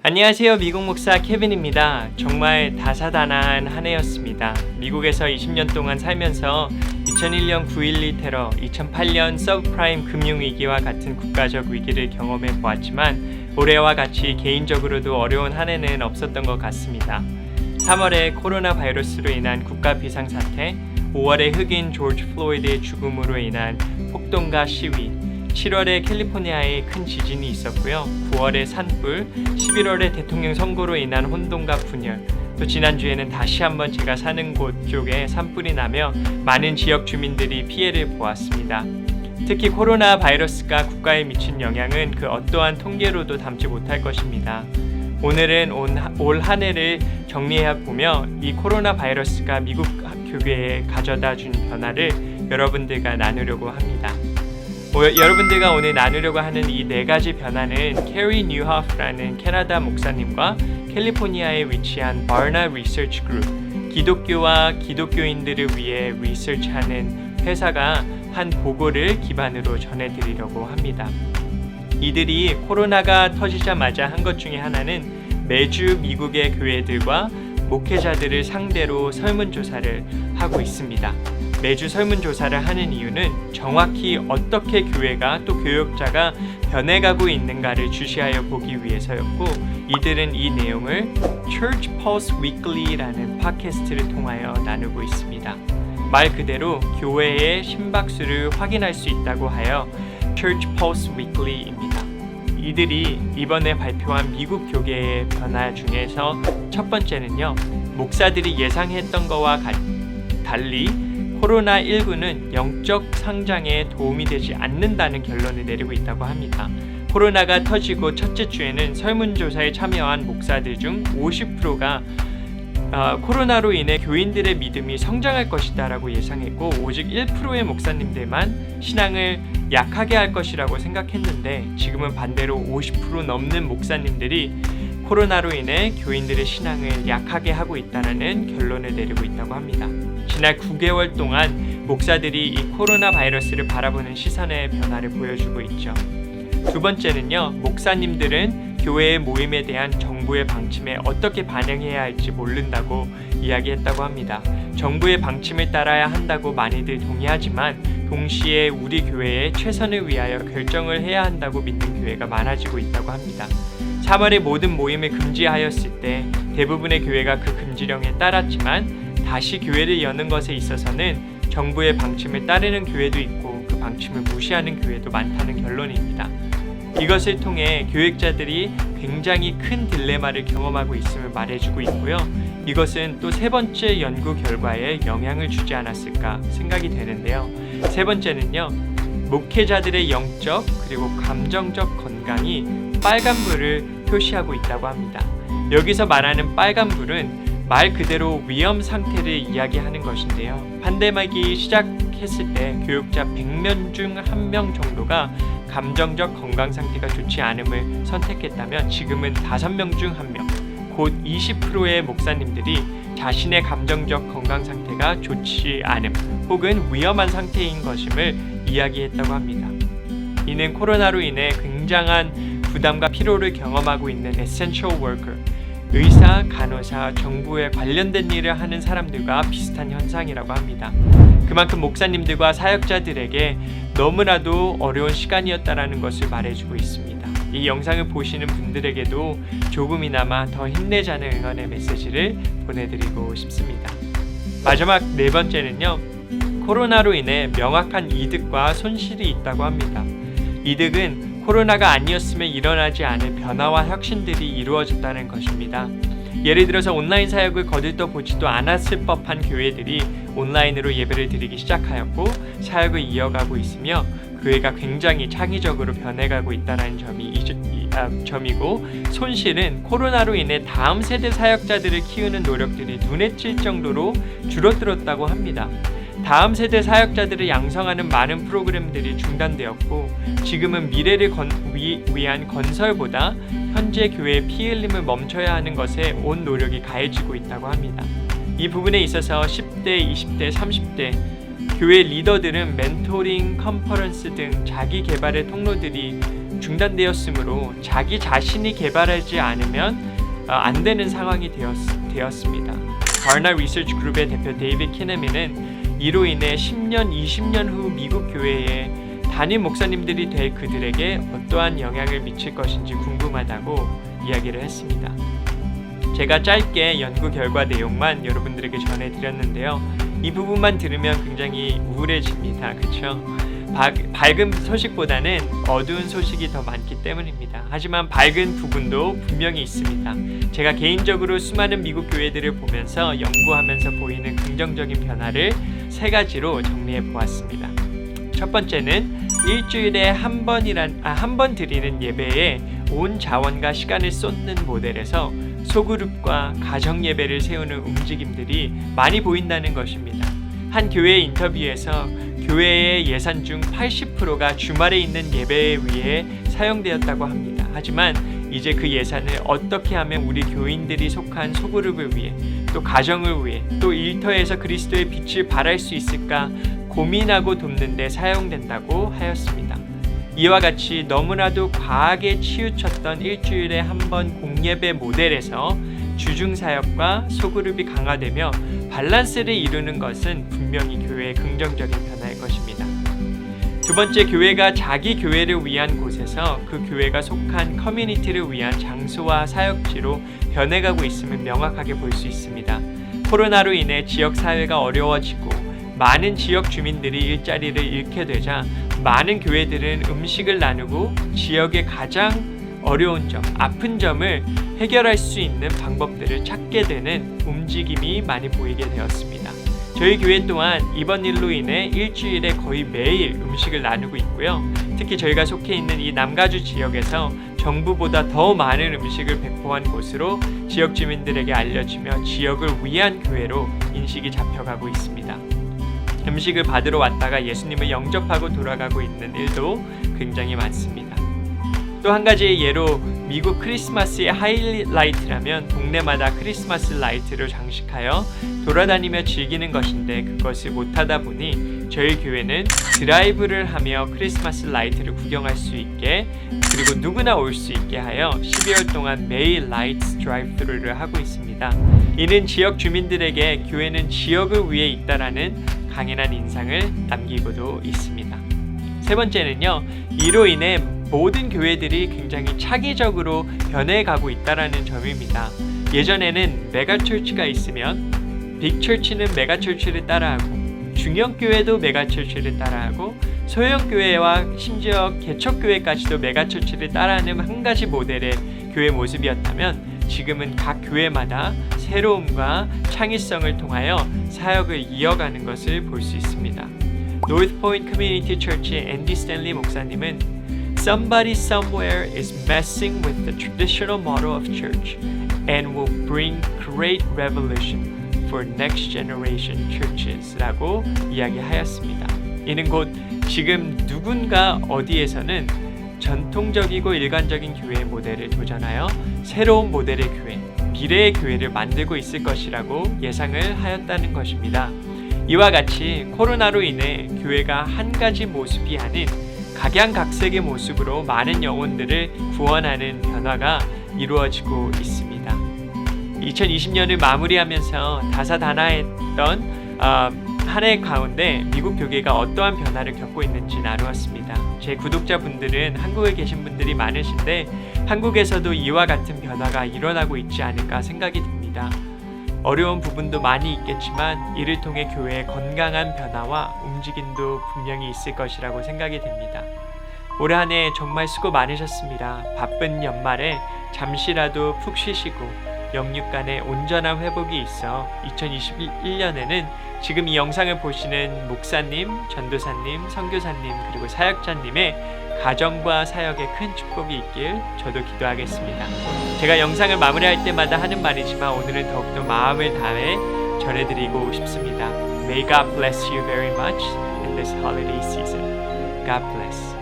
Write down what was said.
안녕하세요. 미국 목사 케빈입니다. 정말 다사다난한 한 해였습니다. 미국에서 20년 동안 살면서 2001년 9.12 테러, 2008년 서브프라임 금융위기와 같은 국가적 위기를 경험해 보았지만 올해와 같이 개인적으로도 어려운 한 해는 없었던 것 같습니다. 3월에 코로나 바이러스로 인한 국가 비상사태, 5월에 흑인 조지 플로이드의 죽음으로 인한 폭동과 시위, 7월에 캘리포니아에 큰 지진이 있었고요. 9월에 산불, 11월에 대통령 선거로 인한 혼돈과 분열, 또 지난주에는 다시 한번 제가 사는 곳 쪽에 산불이 나며 많은 지역 주민들이 피해를 보았습니다. 특히 코로나 바이러스가 국가에 미친 영향은 그 어떠한 통계로도 담지 못할 것입니다. 오늘은 올 한 해를 정리해 보며 이 코로나 바이러스가 미국 교회에 가져다 준 변화를 여러분들과 나누려고 합니다. 여러분들과 오늘 나누려고 하는 이 네 가지 변화는 캐리 뉴하프라는 캐나다 목사님과 캘리포니아에 위치한 바나 리서치 그룹, 기독교와 기독교인들을 위해 리서치하는 회사가 한 보고를 기반으로 전해드리려고 합니다. 이들이 코로나가 터지자마자 한 것 중에 하나는 매주 미국의 교회들과 목회자들을 상대로 설문조사를 하고 있습니다. 매주 설문조사를 하는 이유는 정확히 어떻게 교회가 또 교역자가 변해가고 있는가를 주시하여 보기 위해서였고, 이들은 이 내용을 Church Pulse Weekly라는 팟캐스트를 통하여 나누고 있습니다. 말 그대로 교회의 심박수를 확인할 수 있다고 하여 Church Pulse Weekly입니다. 이들이 이번에 발표한 미국 교계의 변화 중에서 첫 번째는요, 목사들이 예상했던 것과 달리 코로나19는 영적 성장에 도움이 되지 않는다는 결론을 내리고 있다고 합니다. 코로나가 터지고 첫째 주에는 설문조사에 참여한 목사들 중 50%가 코로나로 인해 교인들의 믿음이 성장할 것이다 라고 예상했고, 오직 1%의 목사님들만 신앙을 약하게 할 것이라고 생각했는데, 지금은 반대로 50% 넘는 목사님들이 코로나로 인해 교인들의 신앙을 약하게 하고 있다는 결론을 내리고 있다고 합니다. 지난 9개월 동안 목사들이 이 코로나 바이러스를 바라보는 시선의 변화를 보여주고 있죠. 두 번째는요, 목사님들은 교회의 모임에 대한 정부의 방침에 어떻게 반응해야 할지 모른다고 이야기했다고 합니다. 정부의 방침을 따라야 한다고 많이들 동의하지만 동시에 우리 교회의 최선을 위하여 결정을 해야 한다고 믿는 교회가 많아지고 있다고 합니다. 3월에 모든 모임을 금지하였을 때 대부분의 교회가 그 금지령에 따랐지만 다시 교회를 여는 것에 있어서는 정부의 방침을 따르는 교회도 있고 그 방침을 무시하는 교회도 많다는 결론입니다. 이것을 통해 교역자들이 굉장히 큰 딜레마를 경험하고 있음을 말해주고 있고요. 이것은 또 세 번째 연구 결과에 영향을 주지 않았을까 생각이 되는데요. 세 번째는요, 목회자들의 영적 그리고 감정적 건강이 빨간불을 표시하고 있다고 합니다. 여기서 말하는 빨간불은 말 그대로 위험 상태를 이야기하는 것인데요. 팬데믹이 시작했을 때 교육자 100명 중 1명 정도가 감정적 건강 상태가 좋지 않음을 선택했다면 지금은 5명 중 1명, 곧 20%의 목사님들이 자신의 감정적 건강 상태가 좋지 않음 혹은 위험한 상태인 것임을 이야기했다고 합니다. 이는 코로나로 인해 굉장한 부담과 피로를 경험하고 있는 essential worker, 의사, 간호사, 정부에 관련된 일을 하는 사람들과 비슷한 현상이라고 합니다. 그만큼 목사님들과 사역자들에게 너무나도 어려운 시간이었다라는 것을 말해주고 있습니다. 이 영상을 보시는 분들에게도 조금이나마 더 힘내자는 응원의 메시지를 보내드리고 싶습니다. 마지막 네 번째는요, 코로나로 인해 명확한 이득과 손실이 있다고 합니다. 이득은 코로나가 아니었으면 일어나지 않을 변화와 혁신들이 이루어졌다는 것입니다. 예를 들어서 온라인 사역을 거들떠보지도 않았을 법한 교회들이 온라인으로 예배를 드리기 시작하였고 사역을 이어가고 있으며 교회가 굉장히 창의적으로 변해가고 있다는 점이고, 손실은 코로나로 인해 다음 세대 사역자들을 키우는 노력들이 눈에 띌 정도로 줄어들었다고 합니다. 다음 세대 사역자들을 양성하는 많은 프로그램들이 중단되었고, 지금은 미래를 위한 건설보다 현재 교회의 피 흘림을 멈춰야 하는 것에 온 노력이 가해지고 있다고 합니다. 이 부분에 있어서 10대, 20대, 30대 교회 리더들은 멘토링, 컨퍼런스 등 자기 개발의 통로들이 중단되었으므로 자기 자신이 개발하지 않으면 안 되는 상황이 되었습니다. 바나 리서치 그룹의 대표 데이비드 키네미는 이로 인해 10년, 20년 후 미국 교회에 담임 목사님들이 될 그들에게 어떠한 영향을 미칠 것인지 궁금하다고 이야기를 했습니다. 제가 짧게 연구 결과 내용만 여러분들에게 전해드렸는데요. 이 부분만 들으면 굉장히 우울해집니다. 그렇죠? 밝은 소식보다는 어두운 소식이 더 많기 때문입니다. 하지만 밝은 부분도 분명히 있습니다. 제가 개인적으로 수많은 미국 교회들을 보면서 연구하면서 보이는 긍정적인 변화를 3가지로 정리해 보았습니다. 첫 번째는 일주일에 한 번 드리는 예배에 온 자원과 시간을 쏟는 모델에서 소그룹과 가정 예배를 세우는 움직임들이 많이 보인다는 것입니다. 한 교회 인터뷰에서 교회의 예산 중 80%가 주말에 있는 예배에 위해 사용되었다고 합니다. 하지만 이제 그 예산을 어떻게 하면 우리 교인들이 속한 소그룹을 위해 또 가정을 위해 또 일터에서 그리스도의 빛을 발할 수 있을까 고민하고 돕는 데 사용된다고 하였습니다. 이와 같이 너무나도 과하게 치우쳤던 일주일에 한 번 공예배 모델에서 주중사역과 소그룹이 강화되며 밸런스를 이루는 것은 분명히 교회의 긍정적인 변화일 것입니다. 두 번째, 교회가 자기 교회를 위한 곳에서 그 교회가 속한 커뮤니티를 위한 장소와 사역지로 변해가고 있음을 명확하게 볼 수 있습니다. 코로나로 인해 지역사회가 어려워지고 많은 지역 주민들이 일자리를 잃게 되자 많은 교회들은 음식을 나누고 지역의 가장 어려운 점, 아픈 점을 해결할 수 있는 방법들을 찾게 되는 움직임이 많이 보이게 되었습니다. 저희 교회 또한 이번 일로 인해 일주일에 거의 매일 음식을 나누고 있고요. 특히 저희가 속해 있는 이 남가주 지역에서 정부보다 더 많은 음식을 배포한 곳으로 지역 주민들에게 알려지며 지역을 위한 교회로 인식이 잡혀가고 있습니다. 음식을 받으러 왔다가 예수님을 영접하고 돌아가고 있는 일도 굉장히 많습니다. 또 한 가지 예로 미국 크리스마스의 하이라이트라면 동네마다 크리스마스 라이트로 장식하여 돌아다니며 즐기는 것인데 그것을 못하다 보니 저희 교회는 드라이브를 하며 크리스마스 라이트를 구경할 수 있게 그리고 누구나 올 수 있게 하여 12월 동안 매일 라이트 드라이브를 하고 있습니다. 이는 지역 주민들에게 교회는 지역을 위해 있다라는 강인한 인상을 남기고도 있습니다. 세 번째는요, 이로 인해 모든 교회들이 굉장히 차기적으로 변해가고 있다는 점입니다. 예전에는 메가철치가 있으면 빅철치는 메가철치를 따라하고 중형교회도 메가철치를 따라하고 소형교회와 심지어 개척교회까지도 메가철치를 따라하는 한 가지 모델의 교회 모습이었다면 지금은 각 교회마다 새로움과 창의성을 통하여 사역을 이어가는 것을 볼 수 있습니다. 노스포인트 커뮤니티 처치의 앤디 스탠리 목사님은 Somebody somewhere is messing with the traditional model of church and will bring great revolution for next generation churches 라고 이야기하였습니다. 이는 곧 지금 누군가 어디에서는 전통적이고 일관적인 교회의 모델을 도전하여 새로운 모델의 교회, 미래의 교회를 만들고 있을 것이라고 예상을 하였다는 것입니다. 이와 같이 코로나로 인해 교회가 한 가지 모습이 아닌 각양각색의 모습으로 많은 영혼들을 구원하는 변화가 이루어지고 있습니다. 2020년을 마무리하면서 다사다난했던 한 해 가운데 미국 교계가 어떠한 변화를 겪고 있는지 나누었습니다. 제 구독자분들은 한국에 계신 분들이 많으신데 한국에서도 이와 같은 변화가 일어나고 있지 않을까 생각이 듭니다. 어려운 부분도 많이 있겠지만 이를 통해 교회의 건강한 변화와 움직임도 분명히 있을 것이라고 생각이 됩니다. 올 한 해 정말 수고 많으셨습니다. 바쁜 연말에 잠시라도 푹 쉬시고 영육 간의 온전한 회복이 있어 2021년에는 지금 이 영상을 보시는 목사님, 전도사님, 선교사님 그리고 사역자님의 가정과 사역에 큰 축복이 있길 저도 기도하겠습니다. 제가 영상을 마무리할 때마다 하는 말이지만 오늘은 더욱더 마음을 다해 전해드리고 싶습니다. May God bless you very much in this holiday season. God bless.